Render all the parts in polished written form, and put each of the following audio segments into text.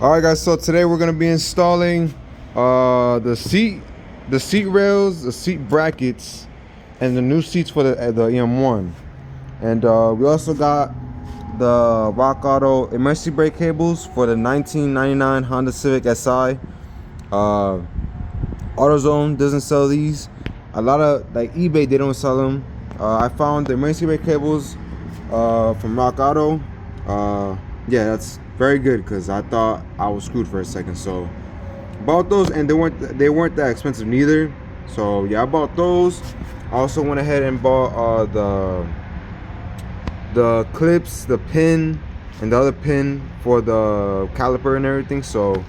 All right, guys. So today we're gonna be installing the seat rails, the seat brackets, and the new seats for the EM1. And we also got the Rock Auto emergency brake cables for the 1999 Honda Civic Si. AutoZone doesn't sell these. A lot of like eBay, they don't sell them. I found the emergency brake cables from Rock Auto. Yeah, that's very good because I thought I was screwed for a second. So bought those, and they weren't that expensive neither. So yeah, I bought those. I also went ahead and bought the clips, the pin, and the other pin for the caliper and everything. So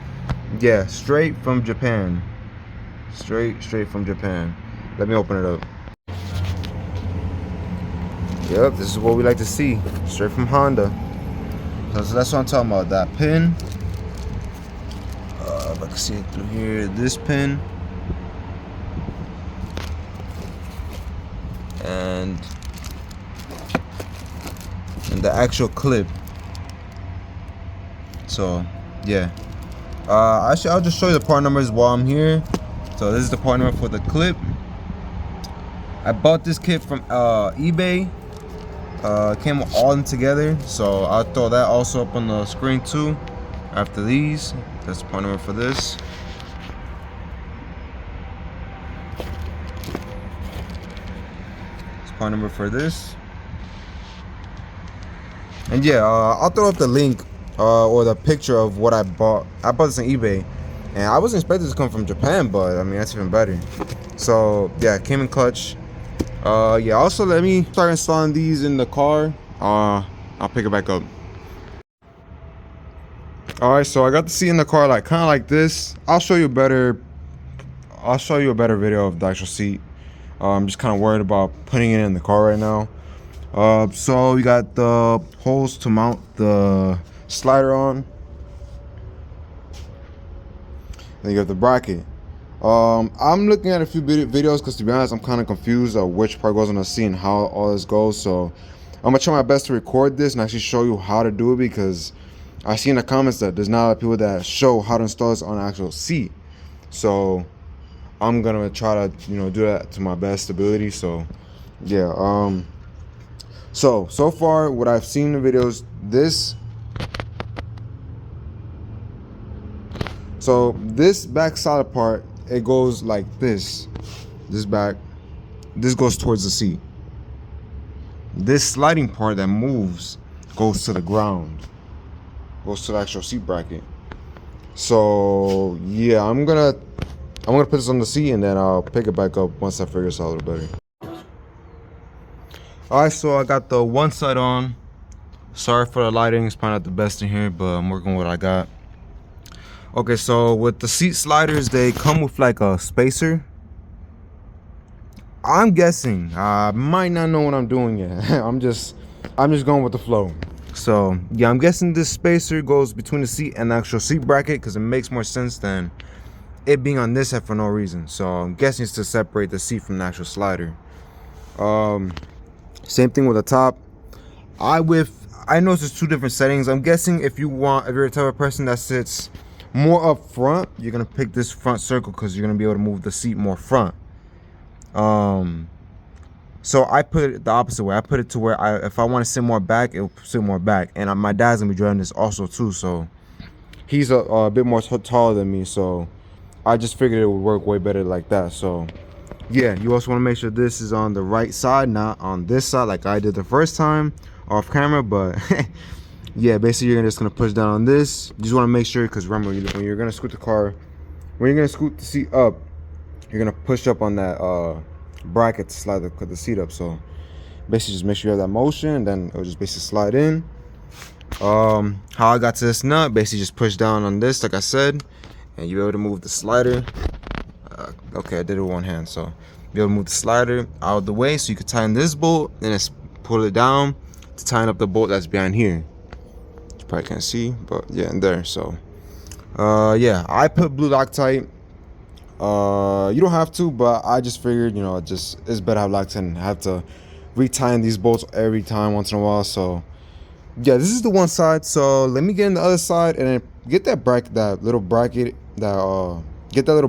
yeah, straight from Japan. Straight from Japan. Let me open it up. Yep, this is what we like to see. Straight from Honda. So that's what I'm talking about. That pin. If I can see it through here. This pin. And the actual clip. So yeah. I'll just show you the part numbers while I'm here. So this is the part number for the clip. I bought this kit from eBay. Came all in together, so I'll throw that also up on the screen too after these. That's the part number for this. It's part number for this. And yeah, I'll throw up the link or the picture of what I bought. I bought this on eBay, and I wasn't expecting this to come from Japan, but I mean that's even better. So yeah, it came in clutch. Yeah, also let me start installing these in the car. I'll pick it back up. All right, so I got the seat in the car like kind of like this. I'll show you a better video of the actual seat. I'm just kind of worried about putting it in the car right now. So you got the holes to mount the slider on. Then you got the bracket. I'm looking at a few videos because, to be honest, I'm kind of confused of which part goes on the seat and how all this goes. So I'm gonna try my best to record this and actually show you how to do it, because I see in the comments that there's not a lot of people that show how to install this on an actual seat. So I'm gonna try to do that to my best ability. So yeah. So far what I've seen in the videos, this back solid part, it goes like this. This goes towards the seat. This sliding part that moves goes to the ground, goes to the actual seat bracket. So yeah, I'm gonna put this on the seat, and then I'll pick it back up once I figure this out a little better. Alright, so I got the one side on. Sorry for the lighting, it's probably not the best in here, but I'm working with what I got. Okay, so with the seat sliders, they come with like a spacer. I'm guessing, I might not know what I'm doing yet. I'm just going with the flow. So yeah, I'm guessing this spacer goes between the seat and the actual seat bracket, because it makes more sense than it being on this head for no reason. So I'm guessing it's to separate the seat from the actual slider. Same thing with the top. I know there's two different settings. I'm guessing if you're the type of person that sits more up front, you're gonna pick this front circle because you're gonna be able to move the seat more front. So I put it the opposite way. I put it to where if I want to sit more back, it'll sit more back. And my dad's gonna be driving this also too, so he's a bit more taller than me, so I just figured it would work way better like that. So yeah, you also want to make sure this is on the right side, not on this side like I did the first time off camera. But yeah, basically you're just gonna push down on this. You just want to make sure, because remember, when you're gonna scoot the seat up, you're gonna push up on that bracket to slide the seat up. So basically just make sure you have that motion, and then it'll just basically slide in. How I got to this nut, basically just push down on this like I said, and you're able to move the slider. Okay, I did it with one hand, so be able to move the slider out of the way so you can tighten this bolt, and then pull it down to tighten up the bolt that's behind here. You probably can't see, but yeah, in there. So yeah, I put blue Loctite. You don't have to, but I just figured, it's better to have Loctite and have to retighten these bolts every time once in a while. So yeah, this is the one side. So let me get in the other side and then get that bracket, get that little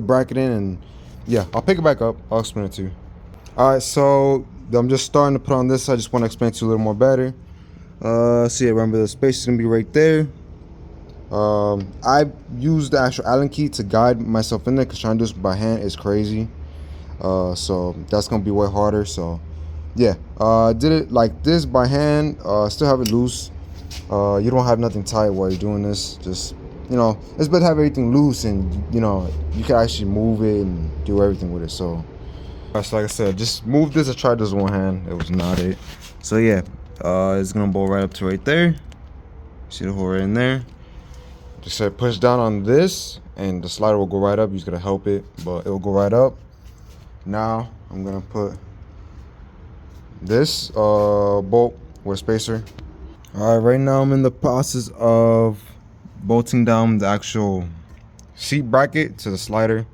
bracket in, and yeah, I'll pick it back up. I'll explain it to you. All right, so I'm just starting to put on this. I just want to explain it to you a little more better. So yeah, remember the space is gonna be right there. I used the actual Allen key to guide myself in there because trying to do this by hand is crazy. So that's gonna be way harder. So yeah, did it like this by hand. Still have it loose. You don't have nothing tight while you're doing this. Just, you know, it's better to have everything loose, and you know, you can actually move it and do everything with it. So like I said, just move this. I tried this one hand, it was not it. So yeah, it's gonna bolt right up to right there. See the hole right in there. Just say push down on this and the slider will go right up. You just gotta help it, but it will go right up. Now I'm gonna put this bolt with spacer. All right, right now I'm in the process of bolting down the actual seat bracket to the slider.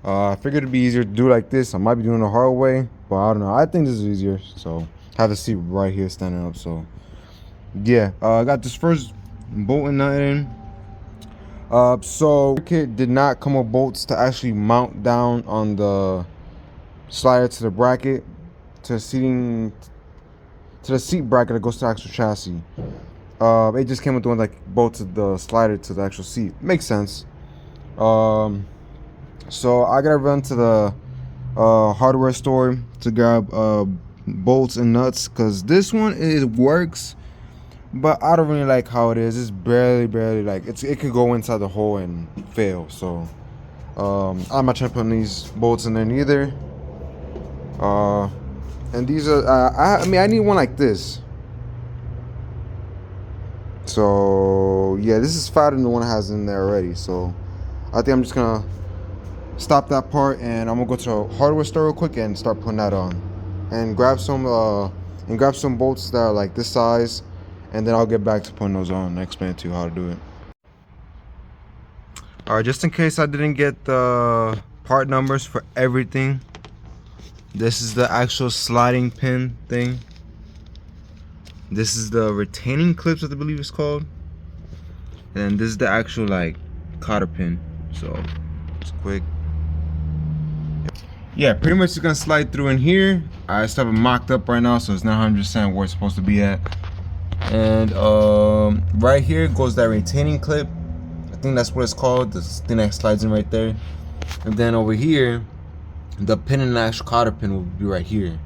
I figured it'd be easier to do like this. I might be doing it the hard way, but I don't know. I think this is easier. So have the seat right here standing up. So yeah, I got this first bolting nut in. So the kit did not come with bolts to actually mount down on the slider to the bracket, to the seat bracket that goes to the actual chassis. It just came with the one like bolted the slider to the actual seat. Makes sense. So I gotta run to the hardware store to grab bolts and nuts, because this one, it works, but I don't really like how it is. It's barely like it could go inside the hole and fail. So I'm not trying to put these bolts in there neither. And these are I mean, I need one like this. So yeah, this is fatter than the one it has in there already. So I think I'm just gonna stop that part, and I'm gonna go to a hardware store real quick and start putting that on, and grab some bolts that are like this size, and then I'll get back to putting those on and explain to you how to do it. All right, just in case I didn't get the part numbers for everything, this is the actual sliding pin thing. This is the retaining clips, I believe it's called, and this is the actual like cotter pin. So it's quick. Yeah, pretty much it's gonna slide through in here. I still have it mocked up right now, so it's not 100% where it's supposed to be at. And right here goes that retaining clip. I think that's what it's called. The thing that slides in right there. And then over here, the pin and the actual cotter pin will be right here.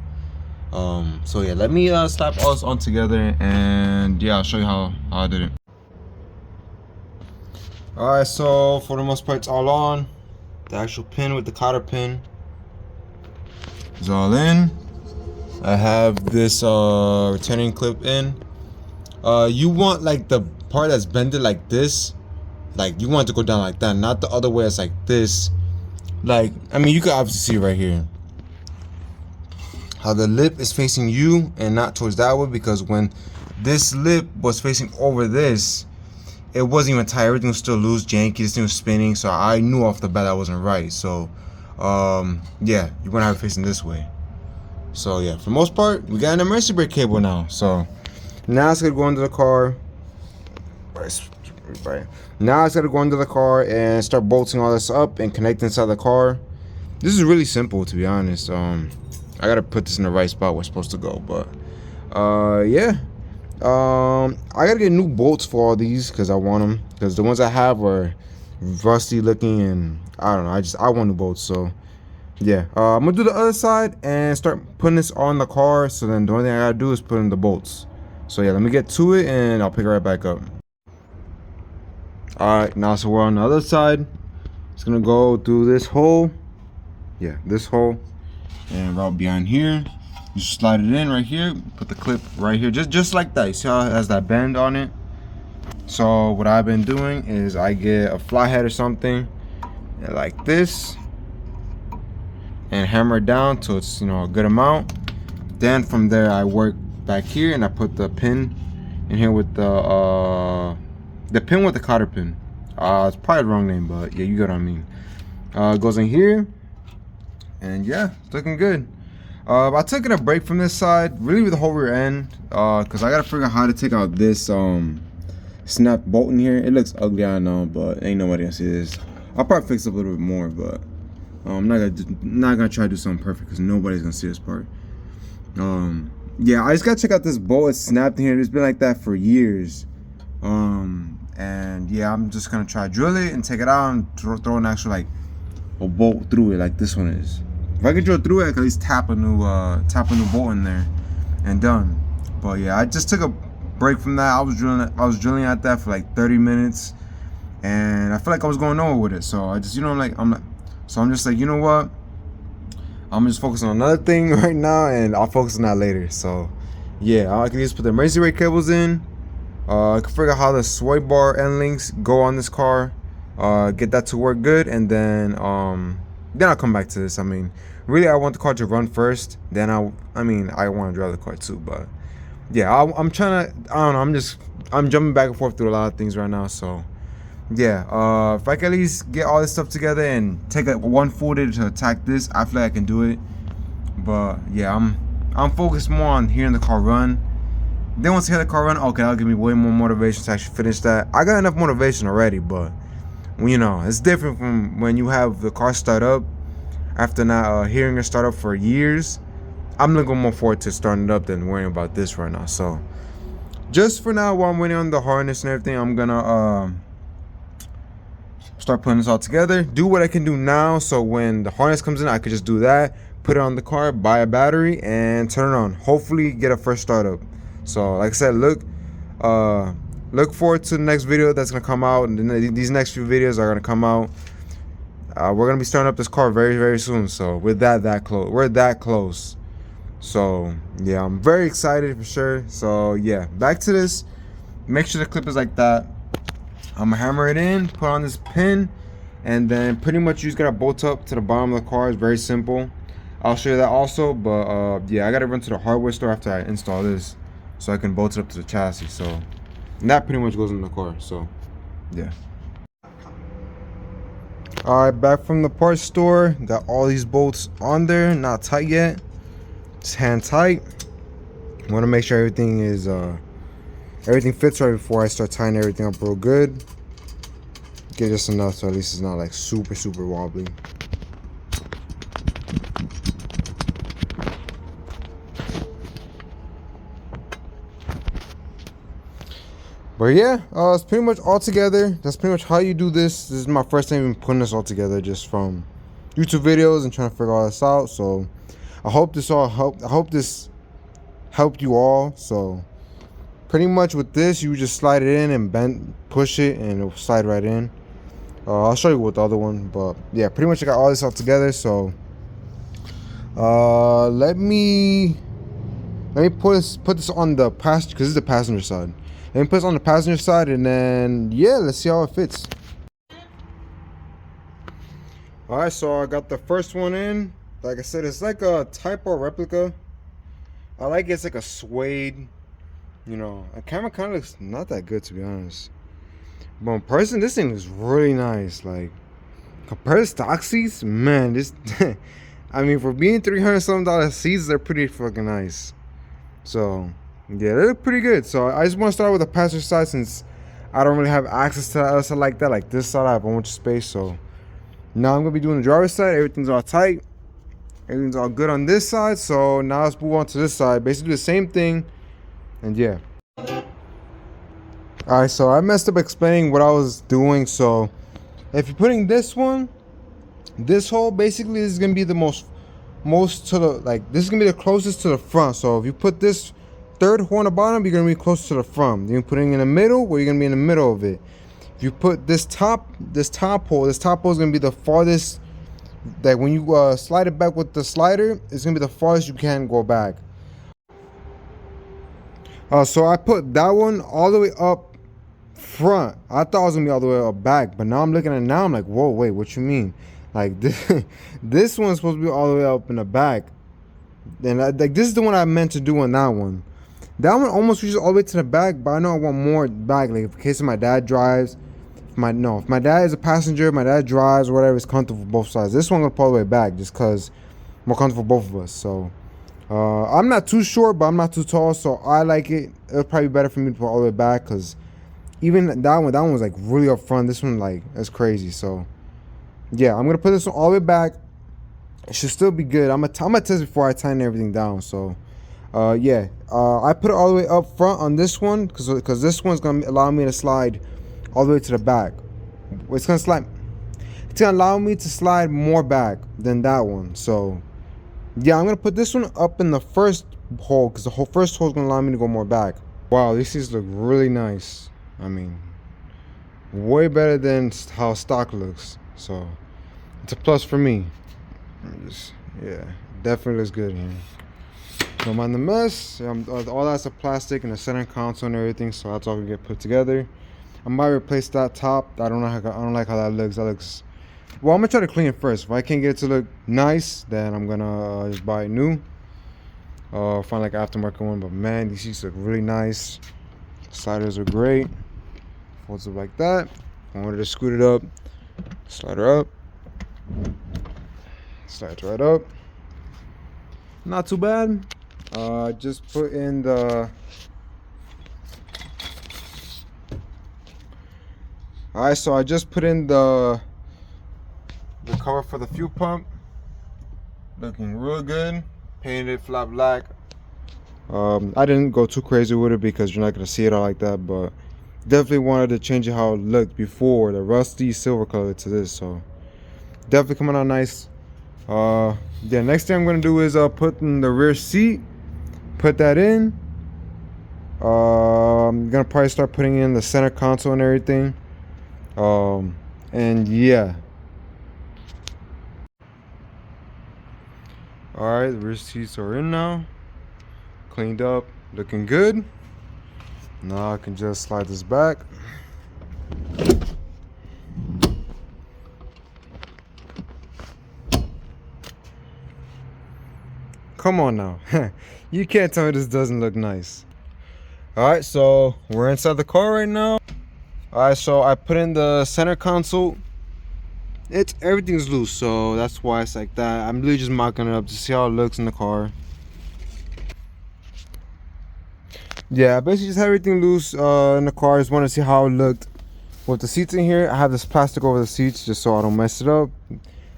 So yeah, let me slap all this on together, and yeah, I'll show you how I did it. All right, so for the most part, it's all on. The actual pin with the cotter pin is all in. I have this retaining clip in. You want like the part that's bended like this, like you want it to go down like that, not the other way. It's like this. Like, I mean, you can obviously see right here how the lip is facing you and not towards that way, because when this lip was facing over this, it wasn't even tight. Everything was still loose, janky. This thing was spinning, so I knew off the bat that wasn't right. So yeah, you're gonna have it facing this way. So yeah, for the most part, we got an emergency brake cable now. So now it's gonna go into the car. Right. Now it's gonna go into the car and start bolting all this up and connect inside the car. This is really simple, to be honest. I gotta put this in the right spot where it's supposed to go, but yeah. I gotta get new bolts for all these because I want them, because the ones I have are rusty looking, and I don't know, I want new bolts. So yeah, I'm gonna do the other side and start putting this on the car. So then the only thing I gotta do is put in the bolts. So yeah, let me get to it and I'll pick it right back up. All right, now so we're on the other side. It's gonna go through this hole. Yeah, this hole, and right behind here. You slide it in right here, put the clip right here, just like that. You see how it has that bend on it? So what I've been doing is I get a fly head or something like this and hammer it down till it's, you know, a good amount. Then from there I work back here and I put the pin in here with the pin with the cotter pin. It's probably the wrong name, but yeah, you get what I mean. It goes in here, and yeah, it's looking good. I took a break from this side, really with the whole rear end, because I gotta figure out how to take out this snapped bolt in here. It looks ugly, I know, but ain't nobody gonna see this. I'll probably fix it up a little bit more, but I'm not gonna try to do something perfect because nobody's gonna see this part. Yeah, I just gotta check out this bolt. It's snapped in here. It's been like that for years. And yeah, I'm just gonna try drill it and take it out and throw an actual like a bolt through it like this one is. If I could drill through it, I could at least tap a new bolt in there and done. But yeah, I just took a break from that. I was drilling at that for like 30 minutes, and I feel like I was going nowhere with it. So I just, I'm just like, you know what? I'm just focusing on another thing right now, and I'll focus on that later. So yeah, I can just put the emergency brake cables in. I can figure out how the sway bar end links go on this car. Get that to work good, and then I'll come back to this. I mean, really, I want the car to run first. Then I want to drive the car too. But yeah, I'm trying to. I don't know. I'm jumping back and forth through a lot of things right now. So yeah, if I can at least get all this stuff together and take one full day to attack this, I feel like I can do it. But yeah, I'm focused more on hearing the car run. Then once I hear the car run, okay, that'll give me way more motivation to actually finish that. I got enough motivation already, but it's different from when you have the car start up after not hearing it start up for years. I'm looking more forward to starting it up than worrying about this right now. So just for now, while I'm waiting on the harness and everything, I'm gonna start putting this all together, do what I can do now, so when the harness comes in, I could just do that, put it on the car, buy a battery, and turn it on. Hopefully get a first startup. So like I said, look forward to the next video that's gonna come out, and these next few videos are gonna come out. We're gonna be starting up this car very, very soon. So we're that close. So yeah, I'm very excited for sure. So yeah, back to this. Make sure the clip is like that. I'm gonna hammer it in, put on this pin, and then pretty much you just gotta bolt up to the bottom of the car. It's very simple. I'll show you that also, but yeah, I gotta run to the hardware store after I install this so I can bolt it up to the chassis. So and that pretty much goes in the car. So yeah. All right, back from the parts store. Got all these bolts on there, not tight yet. It's hand tight. Want to make sure everything is everything fits right before I start tying everything up real good. Get just enough so at least it's not like super wobbly. But yeah, it's pretty much all together. That's pretty much how you do this. This is my first time even putting this all together, just from YouTube videos and trying to figure all this out. So I hope this all helped. I hope this helped you all. So pretty much with this, you just slide it in and push it, and it'll slide right in. I'll show you with the other one, but yeah, pretty much I got all this all together. So let me put this on the passenger, because this is the passenger side. Let me put this on the passenger side, and then yeah, let's see how it fits. All right, so I got the first one in. Like I said, it's like a type of replica. I like it's like a suede. The camera kind of looks not that good, to be honest. But in person, this thing is really nice. Like, compared to stock seats, man, this I mean, for being $300-something seats, they're pretty fucking nice. So yeah, they look pretty good. So I just want to start with the passenger side, since I don't really have access to the other side like that. Like this side, I have a bunch of space. So now I'm gonna be doing the driver's side. Everything's all tight. Everything's all good on this side. So now let's move on to this side. Basically the same thing. And yeah. Alright, so I messed up explaining what I was doing. So if you're putting this hole, basically this is gonna be the most to the, like, this is gonna be the closest to the front. So if you put this third hole on the bottom, you're gonna be close to the front. You're putting in the middle, where you're gonna be in the middle of it. If you put this top hole is gonna be the farthest. That when you slide it back with the slider, it's gonna be the farthest you can go back. So I put that one all the way up front. I thought it was gonna be all the way up back, but now I'm looking at it now, I'm like, whoa, wait, what you mean? Like this one's supposed to be all the way up in the back. And like this is the one I meant to do on that one. That one almost reaches all the way to the back, but I know I want more back, like in case my dad drives. If my dad is a passenger, my dad drives or whatever, it's comfortable for both sides. This one gonna pull all the way back just cause more comfortable for both of us. So I'm not too short, but I'm not too tall, so I like it. It'll probably be better for me to put all the way back, cause Even that one was like really up front. This one, like, that's crazy. So yeah, I'm gonna put this one all the way back. It should still be good. I'm gonna test before I tighten everything down. So yeah, I put it all the way up front on this one because this one's gonna allow me to slide all the way to the back. It's gonna slide. It's gonna allow me to slide more back than that one. So yeah, I'm gonna put this one up in the first hole because the whole first hole is gonna allow me to go more back. Wow, these things look really nice. I mean, way better than how stock looks. So it's a plus for me. Yeah, definitely looks good here. Don't mind the mess. All that's a plastic and the center console and everything, so that's all gonna get put together. I might replace that top. I don't like how that looks. That looks. Well, I'm gonna try to clean it first. If I can't get it to look nice, then I'm gonna just buy it new. Find like an aftermarket one. But man, these seats look really nice. Sliders are great. Folds up like that. I wanted to scoot it up. Slide her up. Slides right up. Not too bad. Just put in the. Alright, so I just put in the cover for the fuel pump. Looking real good. Painted it flat black. I didn't go too crazy with it because you're not gonna see it all like that, but definitely wanted to change it how it looked before, the rusty silver color to this. So definitely coming out nice. Yeah, next thing I'm gonna do is put in the rear seat. Put that in. I'm gonna probably start putting in the center console and everything. And yeah. Alright, the rear seats are in now. Cleaned up, looking good. Now I can just slide this back. Come on now. You can't tell me this doesn't look nice. Alright, so we're inside the car right now. Alright, so I put in the center console. Everything's loose, so that's why it's like that. I'm literally just mocking it up to see how it looks in the car. Yeah, I basically just had everything loose in the car. Just want to see how it looked with the seats in here. I have this plastic over the seats just so I don't mess it up.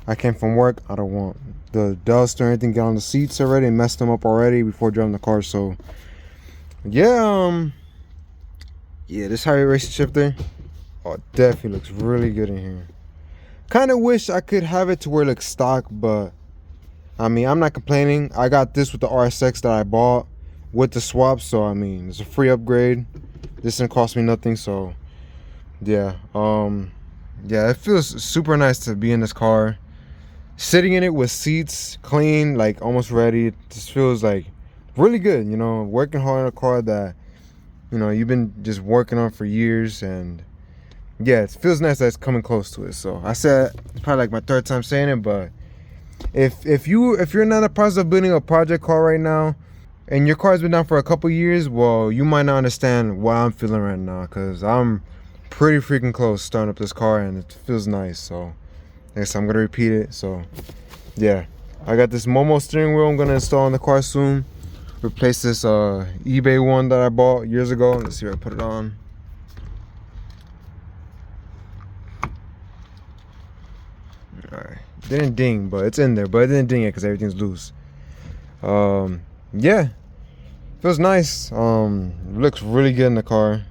I came from work. I don't want the dust or anything get on the seats already and mess them up already before driving the car. So yeah, yeah, this high racing shifter, oh, it definitely looks really good in here. Kind of wish I could have it to where it looks stock, but I mean, I'm not complaining. I got this with the RSX that I bought with the swap, so I mean, it's a free upgrade. This didn't cost me nothing, so yeah. Yeah, it feels super nice to be in this car, sitting in it with seats clean, like almost ready. It just feels like really good, you know, working hard on a car that, you know, you've been just working on for years. And yeah, it feels nice that it's coming close to it. So I said, it's probably like my third time saying it, but if you're not in the process of building a project car right now and your car's been down for a couple years, well, you might not understand what I'm feeling right now, because I'm pretty freaking close starting up this car and it feels nice. So I guess I'm gonna repeat it. So yeah, I got this Momo steering wheel I'm gonna install in the car soon. Replace this eBay one that I bought years ago. Let's see if I put it on. Alright, didn't ding, but it's in there. But it didn't ding it because everything's loose. Yeah, feels nice. Looks really good in the car.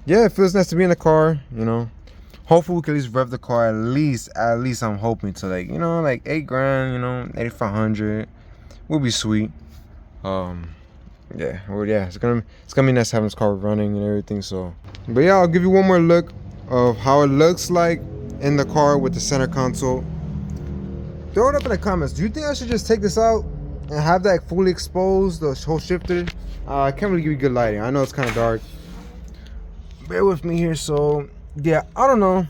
Yeah, it feels nice to be in the car, you know. Hopefully we can at least rev the car at least I'm hoping to, like, you know, like 8 grand, you know, 8,500 would be sweet. Yeah, well, yeah, it's gonna be nice having this car running and everything. So, but yeah, I'll give you one more look of how it looks like in the car with the center console. Throw it up in the comments. Do you think I should just take this out and have that fully exposed, the whole shifter? I can't really give you good lighting. I know it's kind of dark. Bear with me here. So yeah, I don't know.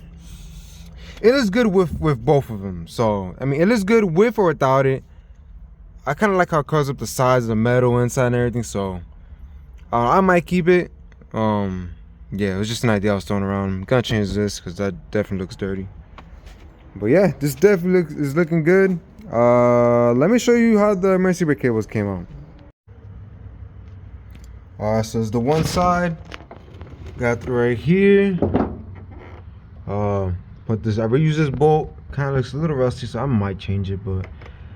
It is good with both of them. So I mean, it is good with or without it. I kind of like how it covers up the sides of the metal inside and everything. So I might keep it. Yeah, it was just an idea I was throwing around. I'm gonna change this because that definitely looks dirty. But yeah, this definitely is looking good. Let me show you how the emergency brake cables came out. So it's the one side. Got right here. Put this. I reuse this bolt. Kind of looks a little rusty, so I might change it. But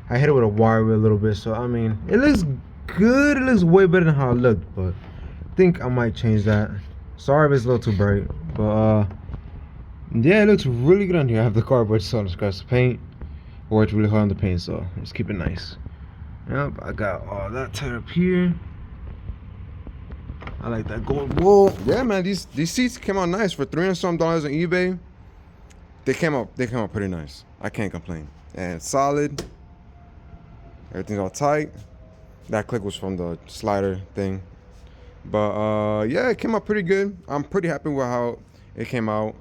I hit it with a wire a little bit. So I mean, it looks good. It looks way better than how it looked. But I think I might change that. Sorry if it's a little too bright. But yeah, it looks really good on here. I have the cardboard so on the scratch the paint. Or it's really hard on the paint, so let's keep it nice. Yep, I got all that tied up here. I like that gold wool. Yeah, man, these seats came out nice for $300 some on eBay. They came out pretty nice. I can't complain. And it's solid. Everything's all tight. That click was from the slider thing. But yeah, it came out pretty good. I'm pretty happy with how it came out.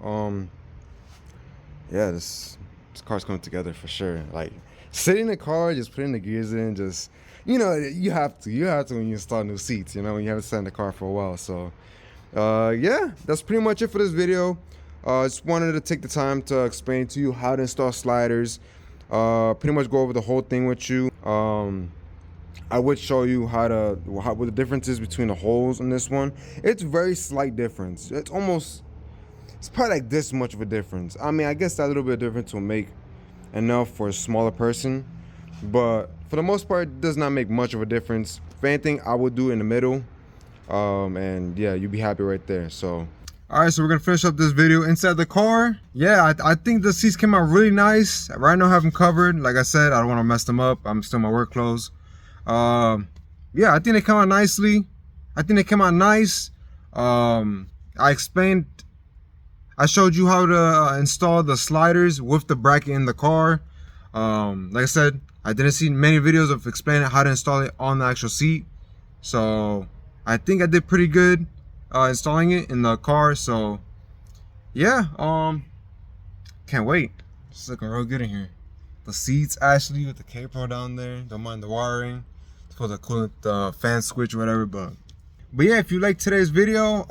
Yeah, this car's coming together for sure. Like sitting in the car, just putting the gears in, just you know, you have to when you install new seats, you know, when you haven't sat in the car for a while. So yeah, that's pretty much it for this video. Just wanted to take the time to explain to you how to install sliders, pretty much go over the whole thing with you. I would show you what the difference is between the holes in this one. It's very slight difference. It's probably like this much of a difference. I mean, I guess that little bit of difference will make enough for a smaller person, but for the most part, it does not make much of a difference. If anything, I would do it in the middle, and yeah, you'll be happy right there. So, all right, so we're gonna finish up this video inside the car. Yeah, I think the seats came out really nice. Right now, I have them covered. Like I said, I don't want to mess them up. I'm still in my work clothes. Yeah, I think they come out nicely. I think they came out nice. I showed you how to install the sliders with the bracket in the car. Like I said, I didn't see many videos of explaining how to install it on the actual seat. So I think I did pretty good installing it in the car. So yeah, can't wait. It's looking real good in here. The seats actually with the K-Pro down there. Don't mind the wiring. It's supposed to cool the fan switch or whatever, but yeah, if you like today's video,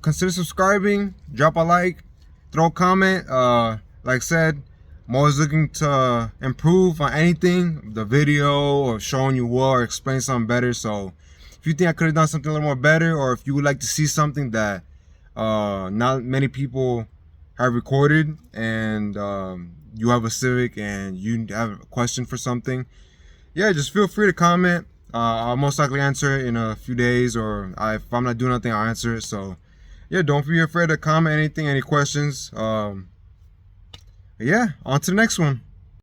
consider subscribing, drop a like, throw a comment. Like I said, I'm always looking to improve on anything, the video or showing you what or explain something better. So if you think I could have done something a little more better, or if you would like to see something that not many people have recorded, and you have a Civic and you have a question for something, yeah, just feel free to comment. I'll most likely answer it in a few days, or if I'm not doing nothing, I'll answer it. So yeah, don't be afraid to comment anything, any questions. Yeah, on to the next one.